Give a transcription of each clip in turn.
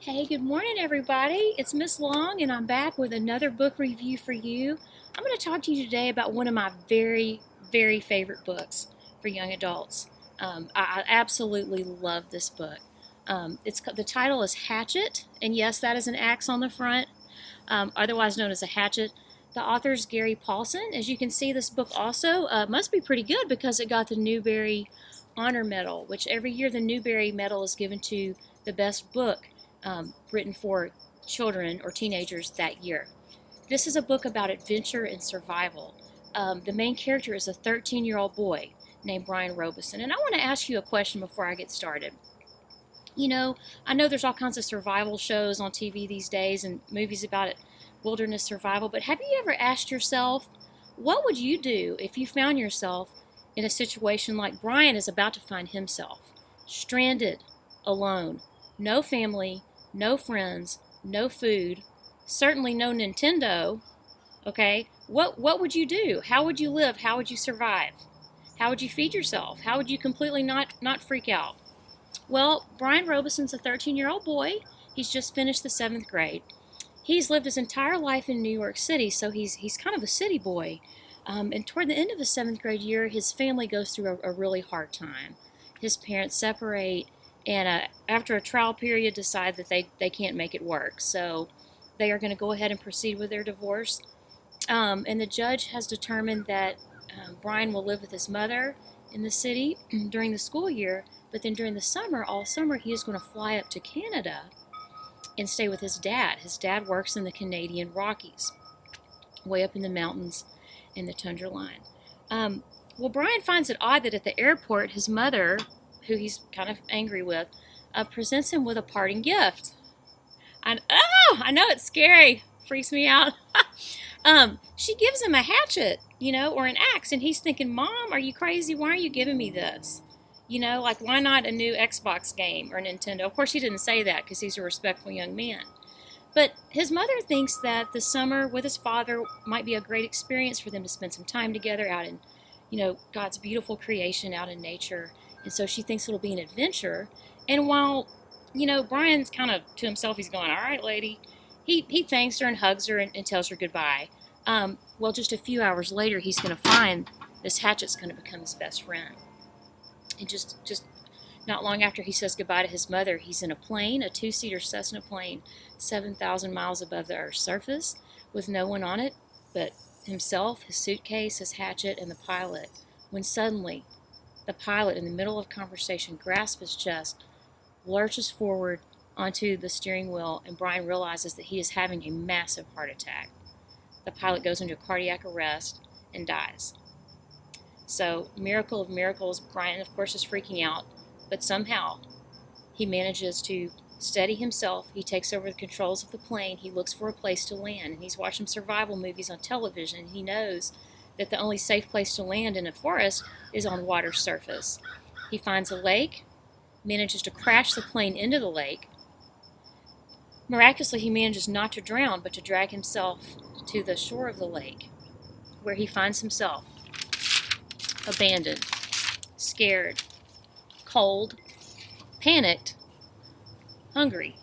Hey, good morning, everybody. It's Miss Long, and I'm back with another book review for you. I'm going to talk to you today about one of my very favorite books for young adults. I absolutely love this book. The title is Hatchet, and yes, that is an axe on the front, otherwise known as a hatchet. The author is Gary Paulsen. As you can see, this book also must be pretty good because it got the Newbery Honor Medal, which every year the Newbery Medal is given to the best book written for children or teenagers that year. This is a book about adventure and survival. The main character is a 13-year-old boy named Brian Robeson. And I want to ask you a question before I get started. You know, I know there's all kinds of survival shows on TV these days and movies about it, wilderness survival, but have you ever asked yourself, what would you do if you found yourself in a situation like Brian is about to find himself? Stranded, alone, no family, no friends, no food, certainly no Nintendo, okay? What would you do? How would you live? How would you survive? How would you feed yourself? How would you completely not freak out? Well, Brian Robeson's a 13-year-old boy. He's just finished the 7th grade. He's lived his entire life in New York City, so he's kind of a city boy. And toward the end of the 7th grade year, his family goes through a really hard time. His parents separate, and after a trial period decide that they can't make it work. So they are going to go ahead and proceed with their divorce. And the judge has determined that Brian will live with his mother in the city during the school year, but then during the summer, all summer, he is going to fly up to Canada and stay with his dad. His dad works in the Canadian Rockies, way up in the mountains in the tundra line. Well, Brian finds it odd that at the airport, his mother, who he's kind of angry with, presents him with a parting gift. I know it's scary, freaks me out. She gives him a hatchet, or an axe, and he's thinking, Mom, are you crazy? Why are you giving me this? Like, why not a new Xbox game or Nintendo? Of course, he didn't say that because he's a respectful young man. But his mother thinks that the summer with his father might be a great experience for them to spend some time together out in, God's beautiful creation out in nature. And so she thinks it'll be an adventure. And while, Brian's kind of to himself, he's going, all right, lady. He thanks her and hugs her and tells her goodbye. Well, just a few hours later, he's going to find this hatchet's going to become his best friend. And just not long after he says goodbye to his mother, he's in a plane, a 2-seater Cessna plane, 7,000 miles above the Earth's surface, with no one on it but himself, his suitcase, his hatchet, and the pilot, when suddenly the pilot, in the middle of conversation, grasps his chest, lurches forward onto the steering wheel, and Brian realizes that he is having a massive heart attack. The pilot goes into cardiac arrest and dies. So, miracle of miracles, Brian, of course, is freaking out, but somehow he manages to steady himself. He takes over the controls of the plane. He looks for a place to land, and he's watching survival movies on television, and he knows that the only safe place to land in a forest is on water's surface. He finds a lake, manages to crash the plane into the lake. Miraculously, he manages not to drown, but to drag himself to the shore of the lake, where he finds himself abandoned, scared, cold, panicked, hungry,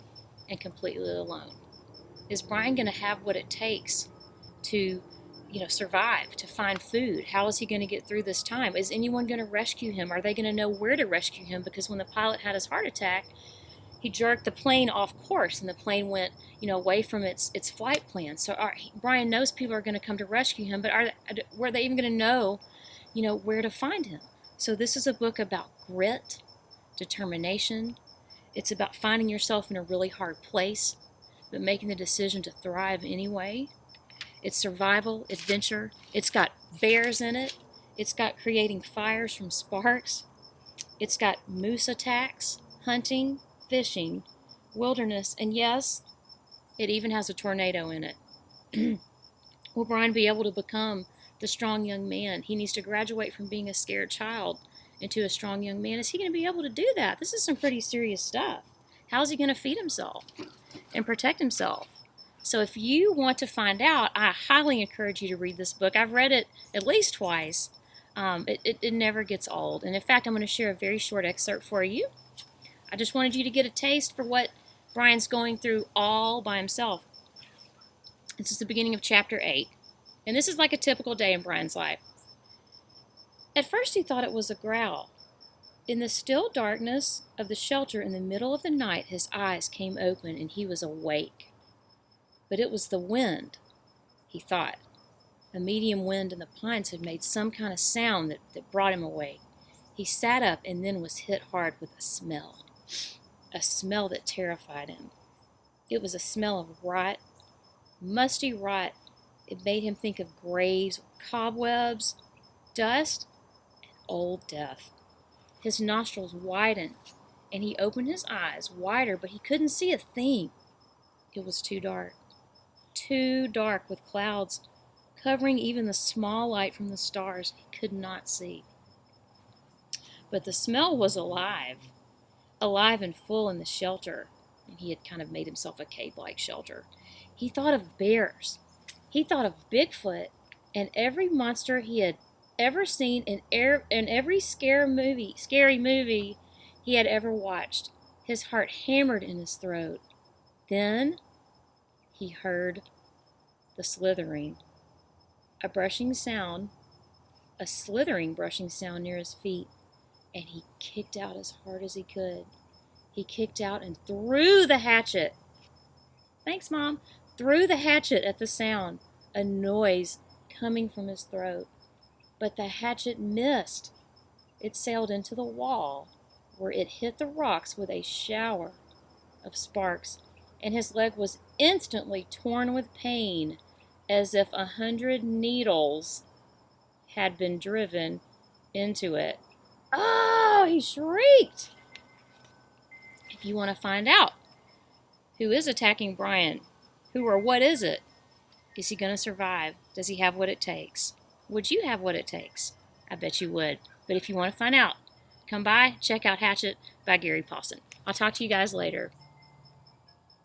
and completely alone. Is Brian going to have what it takes to, survive, to find food? How is he going to get through this time? Is anyone going to rescue him? Are they going to know where to rescue him? Because when the pilot had his heart attack, he jerked the plane off course, and the plane went, away from its flight plan. So Brian knows people are going to come to rescue him, but were they even going to know, where to find him? So this is a book about grit, determination. It's about finding yourself in a really hard place, but making the decision to thrive anyway. It's survival, adventure. It's got bears in it. It's got creating fires from sparks. It's got moose attacks, hunting, fishing, wilderness, and yes, it even has a tornado in it. Will Brian be able to become the strong young man? He needs to graduate from being a scared child into a strong young man. Is he going to be able to do that? This is some pretty serious stuff. How is he going to feed himself and protect himself? So if you want to find out, I highly encourage you to read this book. I've read it at least twice. It never gets old. And in fact, I'm going to share a very short excerpt for you. I just wanted you to get a taste for what Brian's going through all by himself. This is the beginning of chapter 8. And this is like a typical day in Brian's life. At first he thought it was a growl. In the still darkness of the shelter in the middle of the night, his eyes came open and he was awake. But it was the wind, he thought. A medium wind in the pines had made some kind of sound that brought him awake. He sat up and then was hit hard with a smell that terrified him. It was a smell of rot, musty rot. It made him think of graves, cobwebs, dust, and old death. His nostrils widened, and he opened his eyes wider, but he couldn't see a thing. It was too dark with clouds covering even the small light from the stars. He could not see. But the smell was alive and full in the shelter, and he had kind of made himself a cave-like shelter. He thought of bears. He thought of Bigfoot and every monster he had ever seen in every scary movie he had ever watched. His heart hammered in his throat. Then he heard the slithering, a slithering brushing sound near his feet, and he kicked out as hard as he could. He kicked out and threw the hatchet. Thanks, Mom. Threw the hatchet at the sound, a noise coming from his throat. But the hatchet missed. It sailed into the wall, where it hit the rocks with a shower of sparks, and his leg was instantly torn with pain, as if 100 needles had been driven into it. Oh, he shrieked! If you want to find out who is attacking Brian, who or what is it? Is he going to survive? Does he have what it takes? Would you have what it takes? I bet you would. But if you want to find out, come by, check out Hatchet by Gary Paulsen. I'll talk to you guys later.